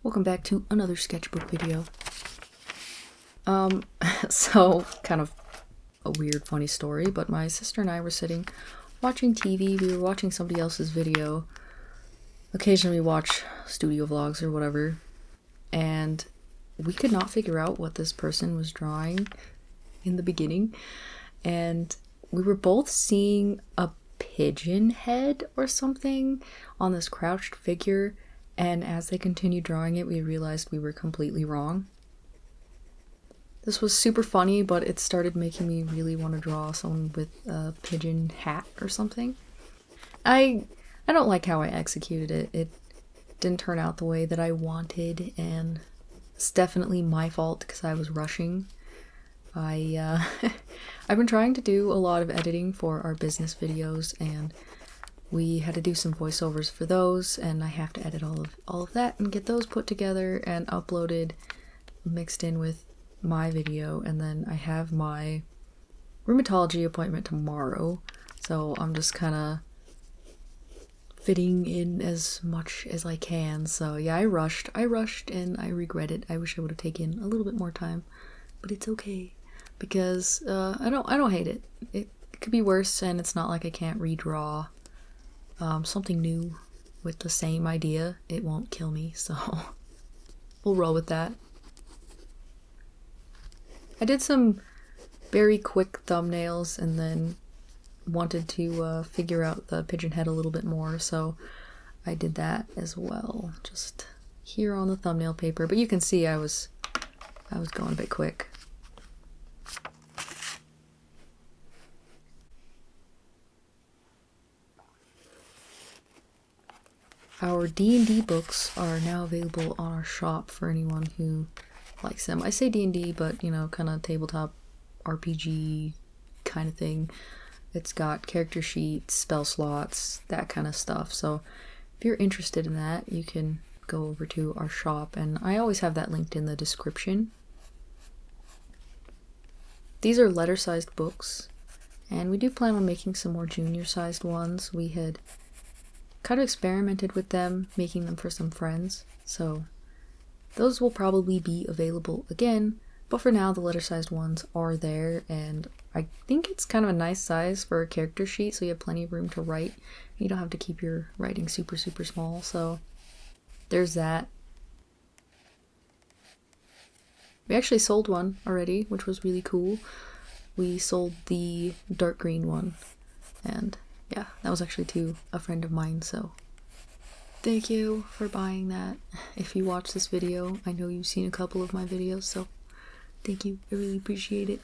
Welcome back to another sketchbook video. So kind of a weird, funny story, but my sister and I were sitting watching TV. We were watching somebody else's video. Occasionally we watch studio vlogs or whatever, and we could not figure out what this person was drawing in the beginning, and we were both seeing a pigeon head or something on this crouched figure, and as they continued drawing it, we realized we were completely wrong. This was super funny, but it started making me really want to draw someone with a pigeon hat or something. I don't like how I executed it. It didn't turn out the way that I wanted, and it's definitely my fault because I was rushing. I've been trying to do a lot of editing for our business videos, and we had to do some voiceovers for those, and I have to edit all of that and get those put together and uploaded, mixed in with my video, and then I have my rheumatology appointment tomorrow, so I'm just kind of fitting in as much as I can. So yeah, I rushed and I regret it. I wish I would have taken a little bit more time, but it's okay because I don't hate it. It could be worse, and it's not like I can't redraw something new with the same idea. It won't kill me, so we'll roll with that. I did some very quick thumbnails and then wanted to figure out the pigeon head a little bit more, so I did that as well, just here on the thumbnail paper. But you can see I was going a bit quick. Our D&D books are now available on our shop for anyone who likes them. I say D&D, but you know, kind of tabletop RPG kind of thing. It's got character sheets, spell slots, that kind of stuff. So if you're interested in that, you can go over to our shop, and I always have that linked in the description. These are letter-sized books, and we do plan on making some more junior-sized ones. We had kind of experimented with them, making them for some friends, so those will probably be available again, but for now the letter-sized ones are there, and I think it's kind of a nice size for a character sheet, so you have plenty of room to write. You don't have to keep your writing super small, so there's that. We actually sold one already, which was really cool. We sold the dark green one, and yeah, that was actually to a friend of mine, so thank you for buying that. If you watch this video, I know you've seen a couple of my videos, so thank you. I really appreciate it.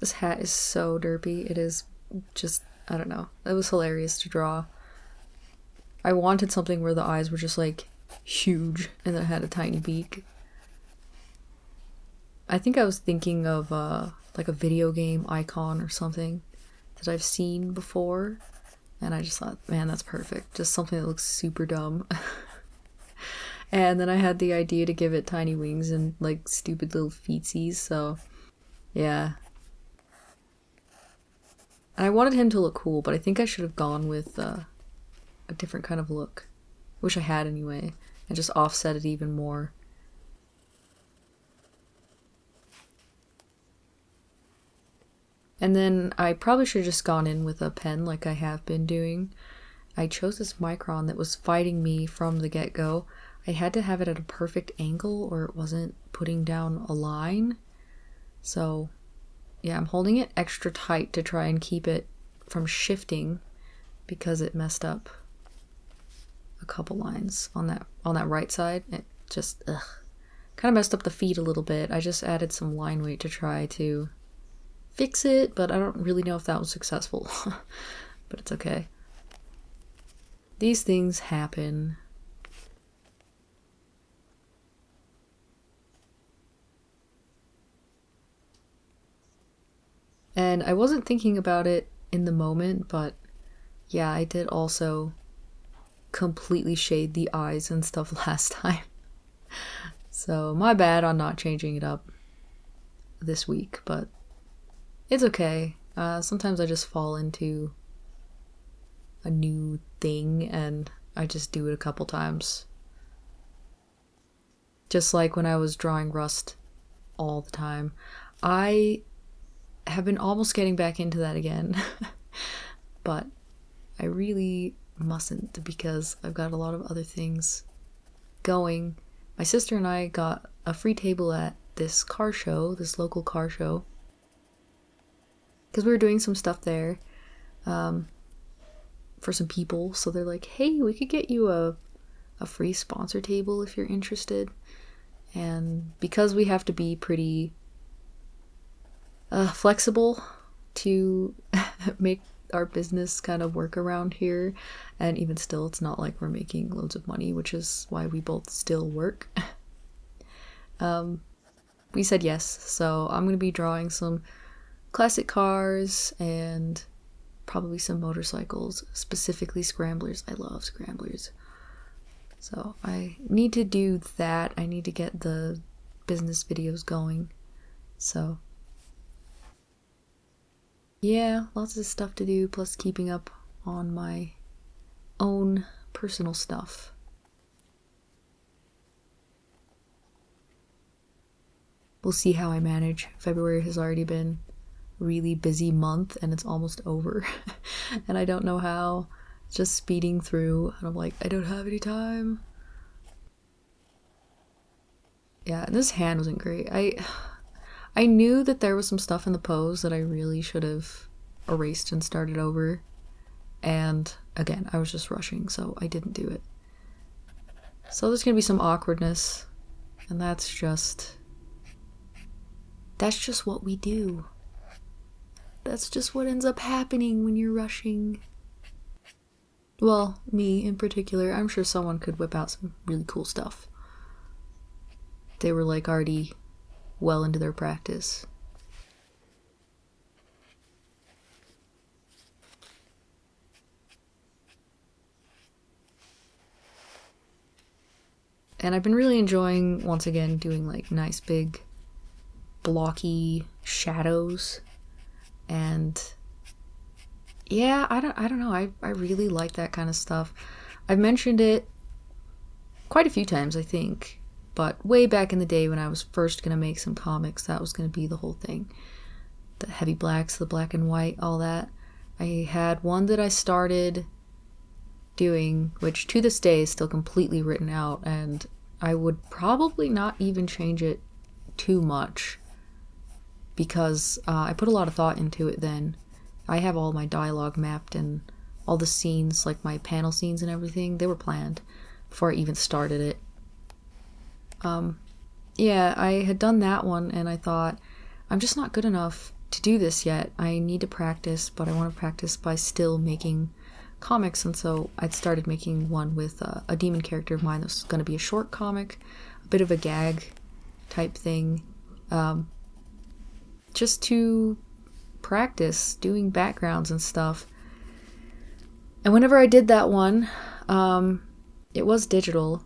This hat is so derpy. It is just, I don't know. It was hilarious to draw. I wanted something where the eyes were just like huge and it had a tiny beak. I think I was thinking of like a video game icon or something that I've seen before, and I just thought, man, that's perfect. Just something that looks super dumb. And then I had the idea to give it tiny wings and like stupid little feetsies, so yeah. And I wanted him to look cool, but I think I should have gone with a different kind of look. Wish I had anyway, and just offset it even more. And then I probably should have just gone in with a pen like I have been doing. I chose this Micron that was fighting me from the get-go. I had to have it at a perfect angle or it wasn't putting down a line. So yeah, I'm holding it extra tight to try and keep it from shifting because it messed up a couple lines on that right side. It just kind of messed up the feet a little bit. I just added some line weight to try to fix it, but I don't really know if that was successful. But it's okay. These things happen. And I wasn't thinking about it in the moment, but yeah, I did also completely shade the eyes and stuff last time. So my bad on not changing it up this week, but it's okay. Sometimes I just fall into a new thing and I just do it a couple times. Just like when I was drawing Rust all the time. I have been almost getting back into that again. But I really mustn't because I've got a lot of other things going. My sister and I got a free table at this car show, this local car show. Because we were doing some stuff there for some people. So they're like, hey, we could get you a free sponsor table if you're interested. And because we have to be pretty flexible to make our business kind of work around here, and even still, it's not like we're making loads of money, which is why we both still work. We said yes, so I'm going to be drawing some classic cars and probably some motorcycles, specifically scramblers. I love scramblers. So I need to do that. I need to get the business videos going. So yeah, lots of stuff to do, plus keeping up on my own personal stuff. We'll see how I manage. February has already been a really busy month and it's almost over. And I don't know how. It's just speeding through and I'm like, I don't have any time. Yeah, and this hand wasn't great. I knew that there was some stuff in the pose that I really should have erased and started over. And again, I was just rushing, so I didn't do it. So there's gonna be some awkwardness. And that's just what we do. That's just what ends up happening when you're rushing. Well, me in particular. I'm sure someone could whip out some really cool stuff. They were like already well into their practice. And I've been really enjoying, once again, doing like nice big blocky shadows. And yeah, I don't know. I really like that kind of stuff. I've mentioned it quite a few times, I think. But way back in the day when I was first going to make some comics, that was going to be the whole thing. The heavy blacks, the black and white, all that. I had one that I started doing, which to this day is still completely written out, and I would probably not even change it too much because I put a lot of thought into it then. I have all my dialogue mapped and all the scenes, like my panel scenes and everything, they were planned before I even started it. Yeah, I had done that one and I thought, I'm just not good enough to do this yet. I need to practice, but I want to practice by still making comics. And so I'd started making one with a demon character of mine that was going to be a short comic, a bit of a gag type thing, just to practice doing backgrounds and stuff. And whenever I did that one, it was digital,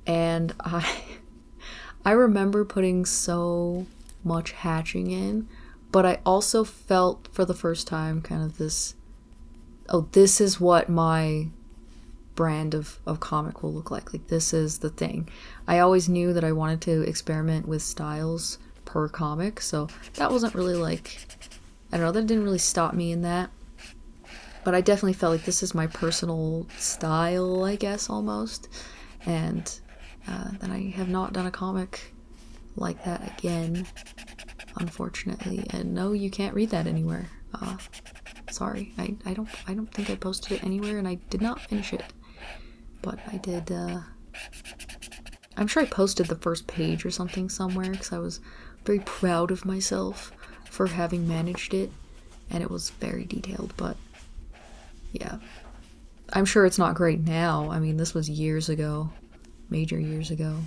and I remember putting so much hatching in, but I also felt for the first time kind of this, oh, this is what my brand of comic will look like. Like, this is the thing. I always knew that I wanted to experiment with styles per comic, so that wasn't really like, I don't know, that didn't really stop me in that. But I definitely felt like this is my personal style, I guess, almost. And then I have not done a comic like that again, unfortunately. And no, you can't read that anywhere. Sorry, I don't think I posted it anywhere, and I did not finish it. But I did, I'm sure I posted the first page or something somewhere, because I was very proud of myself for having managed it, and it was very detailed, but yeah. I'm sure it's not great now. I mean, this was years ago. Major years ago.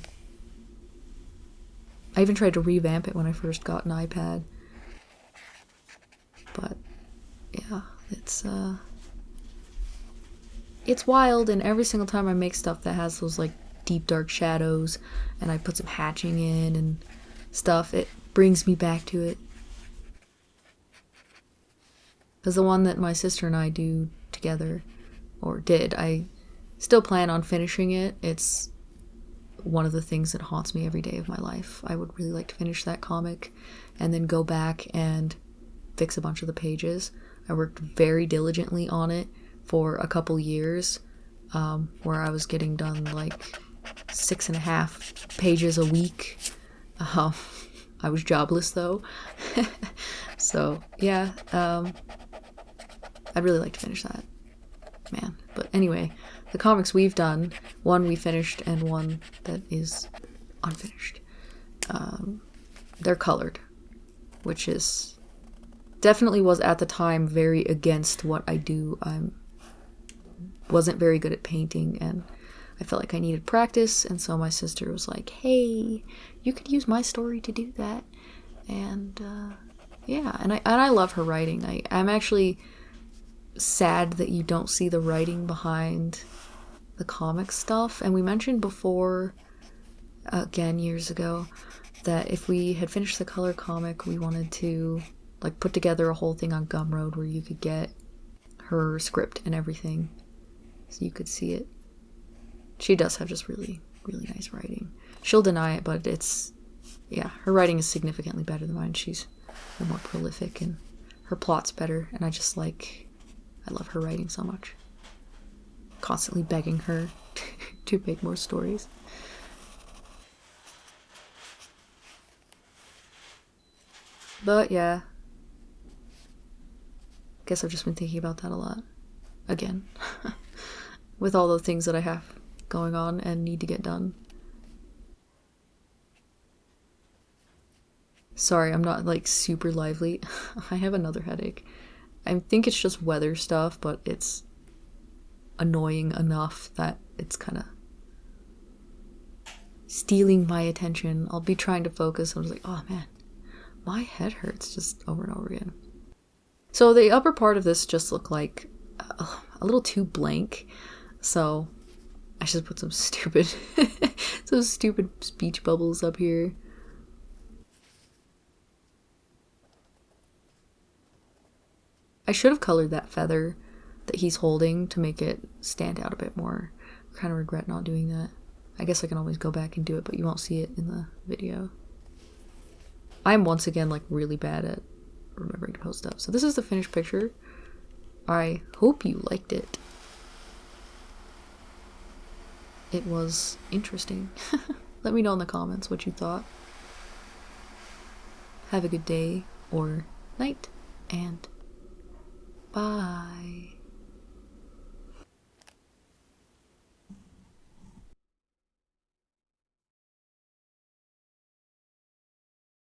I even tried to revamp it when I first got an iPad. But yeah, it's wild, and every single time I make stuff that has those like deep dark shadows and I put some hatching in and stuff, it brings me back to it. Because the one that my sister and I do together, or did, I still plan on finishing it. It's one of the things that haunts me every day of my life. I would really like to finish that comic and then go back and fix a bunch of the pages. I worked very diligently on it for a couple years, where I was getting done like 6.5 pages a week. I was jobless though. So yeah, I'd really like to finish that, man. But anyway, the comics we've done, one we finished and one that is unfinished, they're colored, which is definitely was at the time very against what I do. I wasn't very good at painting and I felt like I needed practice, and so my sister was like, hey, you could use my story to do that. And yeah, and I love her writing. I'm actually sad that you don't see the writing behind the comic stuff. And we mentioned before, again years ago, that if we had finished the color comic, we wanted to like put together a whole thing on Gumroad where you could get her script and everything so you could see it. She does have just really, really nice writing. She'll deny it, but it's, yeah, her writing is significantly better than mine. She's more prolific and her plot's better, and I love her writing so much. Constantly begging her to make more stories. But yeah, guess I've just been thinking about that a lot. Again. With all the things that I have going on and need to get done. Sorry, I'm not like super lively. I have another headache. I think it's just weather stuff, but it's annoying enough that it's kind of stealing my attention. I'll be trying to focus and I was like, oh man, my head hurts just over and over again. So the upper part of this just looked like a little too blank, so I should put some stupid speech bubbles up here. I should have colored that feather that he's holding to make it stand out a bit more. I kind of regret not doing that. I guess I can always go back and do it, but you won't see it in the video. I'm once again like really bad at remembering to post stuff. So this is the finished picture. I hope you liked it. It was interesting. Let me know in the comments what you thought. Have a good day or night, and bye.